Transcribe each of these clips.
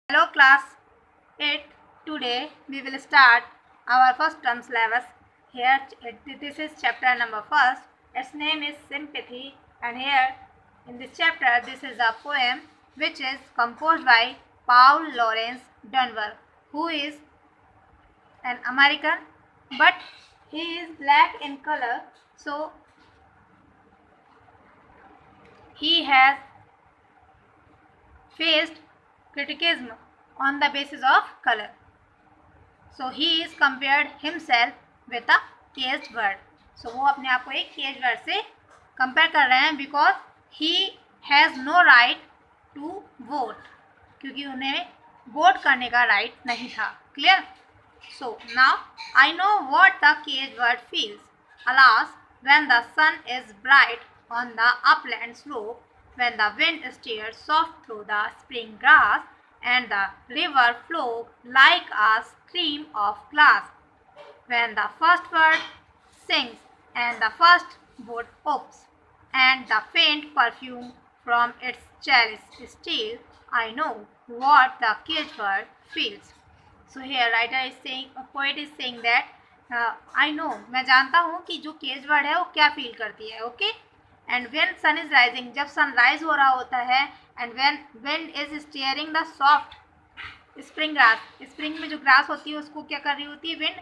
Hello class 8. Today we will start our first term syllabus. Here this is chapter number 1. Its name is Sympathy, and here in this chapter this is a poem which is composed by Paul Laurence Dunbar, who is an American, but he is black in color, so he has faced criticism on the basis of color. So he is compared himself with a caged bird. So वो अपने आप को एक caged bird से compare कर रहे हैं because he has no right to vote, क्योंकि उन्हें वोट करने का right नहीं था. Clear? So now I know what the caged bird feels. Alas, when the sun is bright on the upland slope, when the wind stirs soft through the spring grass, and the river flows like a stream of glass, when the first bird sings and the first bud opens, and the faint perfume from its chalice steals, I know what the caged bird feels. So here writer is saying, poet is saying that I know, मैं जानता हूँ कि जो caged bird है वो क्या feel करती है. Okay. And when sun is rising, जब सनराइज हो रहा होता है, and when wind is stirring the soft spring grass, spring में जो ग्रास होती है उसको क्या कर रही होती है, विंड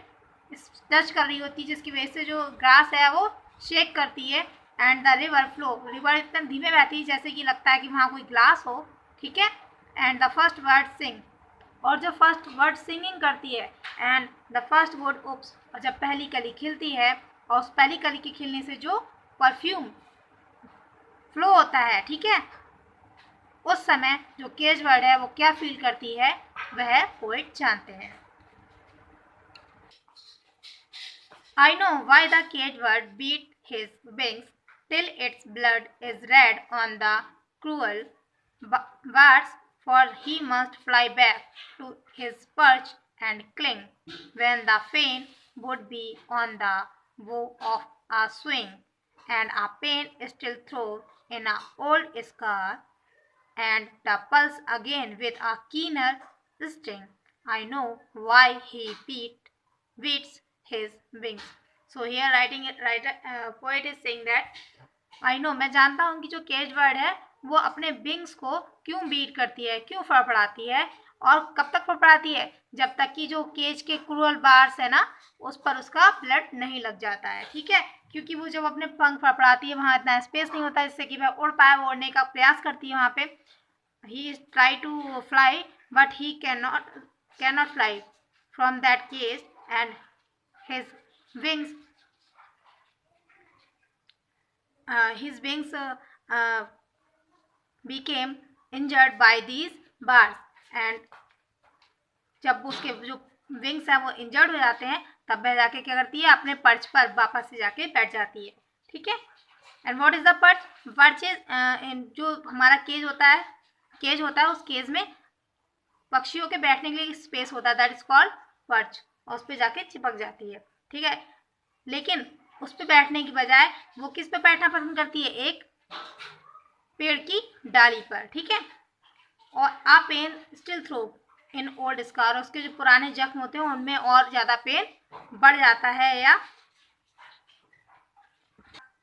टच कर रही होती है, जिसकी वजह से जो ग्रास है वो शेक करती है. And the river flow, river इतना धीमे बहती है जैसे कि लगता है कि वहाँ कोई ग्लास हो. ठीक है. And the first bird sing, और जो फर्स्ट बर्ड सिंगिंग करती है. And the first bird opes, और जब पहली कली खिलती है, और उस पहली कली के खिलने से जो परफ्यूम फ्लो होता है, ठीक है, उस समय जो केज बर्ड है वो क्या फील करती है वह पोएट जानते हैं. I know why the caged bird beat his wings till its blood is red on the cruel birds, for he must fly back to his perch and cling when the fain would be on the bow of a swing, and a pain still throws in a old scar, and the pulse again with a keener sting. I know why he beats his wings. So here poet is saying that I know, मैं जानता हूँ कि जो cage bird है वो अपने wings को क्यों बीट करती है, क्यों फड़फड़ाती है, और कब तक फड़फड़ाती है, जब तक कि जो केज के क्रूअल बार्स है ना उस पर उसका ब्लड नहीं लग जाता है. ठीक है. क्योंकि वो जब अपने पंख फड़फड़ाती है वहाँ इतना स्पेस नहीं होता जिससे कि वह उड़ पाए, वो उड़ने का प्रयास करती है. वहाँ पे he try to fly but he cannot fly from that cage, and his wings became injured by these bars. and जब उसके जो विंग्स हैं वो इंजर्ड हो जाते हैं तब वह जाके क्या करती है, अपने पर्च पर वापस से जाके बैठ जाती है. ठीक है. And what is the perch? Perch is जो हमारा केज होता है, उस केज में पक्षियों के बैठने के लिए स्पेस होता है, दैट इज कॉल्ड पर्च, और उस पर जाके चिपक जाती है. ठीक है. लेकिन उस पर बैठने की बजाय वो किस पे बैठना पसंद करती है, एक पेड़ की डाली पर. ठीक है. और आ pain still throw in old scar, उसके जो पुराने जख्म होते हैं उनमें और ज़्यादा पेन बढ़ जाता है, या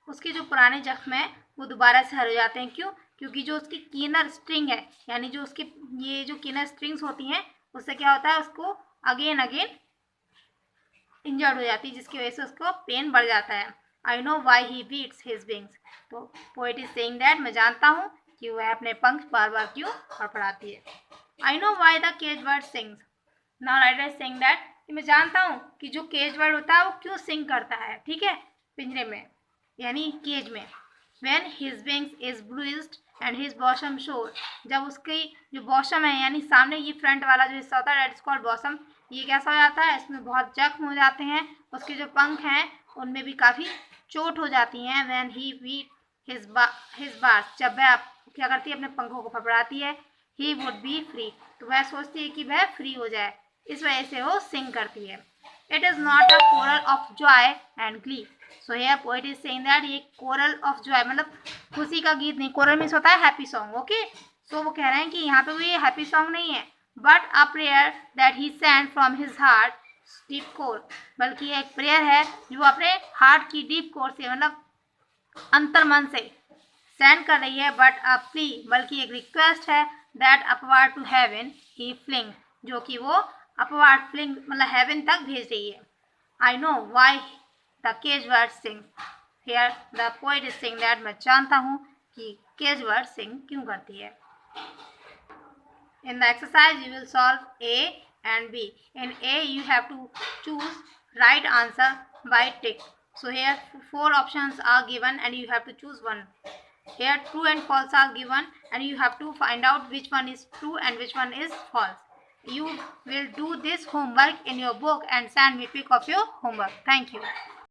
उसके जो पुराने जख्म हैं वो दोबारा से हर हो जाते हैं. क्यों? क्योंकि जो उसकी कीनर स्ट्रिंग है, यानी जो उसके ये जो कीनर स्ट्रिंग्स होती हैं उससे क्या होता है, उसको अगेन इंजर्ड हो जाती है, जिसकी वजह से उसको पेन बढ़ जाता है. I know why he beats his wings. तो पोएट इज सेइंग दैट, मैं जानता हूँ कि वह अपने पंख बार बार क्यों फड़फड़ाती है. I know why the cage bird sings. Now writer is saying that, कि मैं जानता हूँ कि जो केज बर्ड होता है वो क्यों सिंग करता है. ठीक है. पिंजरे में यानी केज में. When his wings is bruised and his bosom shows, जब उसकी जो बॉशम है यानी सामने ये फ्रंट वाला जो हिस्सा होता है दैट इज कॉल्ड बॉशम, ये कैसा हो जाता है, इसमें बहुत जख्म हो जाते हैं, उसके जो पंख हैं उनमें भी काफ़ी चोट हो जाती हैं. When he beat his bars, जब वह क्या करती है, अपने पंखों को फड़फड़ाती है, he would be free, तो वह सोचती है कि वह फ्री हो जाए, इस वजह से वो सिंग करती है. It is not a choral of joy and glee. So here poet is saying that ये choral of joy मतलब खुशी का गीत नहीं, choral मीन्स होता है हैप्पी सॉन्ग. ओके. सो वो कह रहे हैं कि यहाँ पे वो ये हैप्पी सॉन्ग नहीं है, but a prayer that he sent from his heart deep core, बल्कि एक प्रेयर है जो अपने हार्ट की डीप कोर से मतलब अंतर्मन से सेंड कर रही है, बट अ प्ली बल्कि एक रिक्वेस्ट है, that upward to heaven he fling, जो कि वो अपवार्ड फ्लिंग मतलब हेवन तक भेज रही है. I know why the cage bird sing here the poet is saying that, मैं जानता हूँ कि केज वर्ड सिंग क्यों करती है. In the exercise you will solve A and B. In A you have to choose right answer by tick. So here 4 options are given and you have to choose one. Here true and false are given and you have to find out which one is true and which one is false. You will do this homework in your book and send me pic of your homework. Thank you.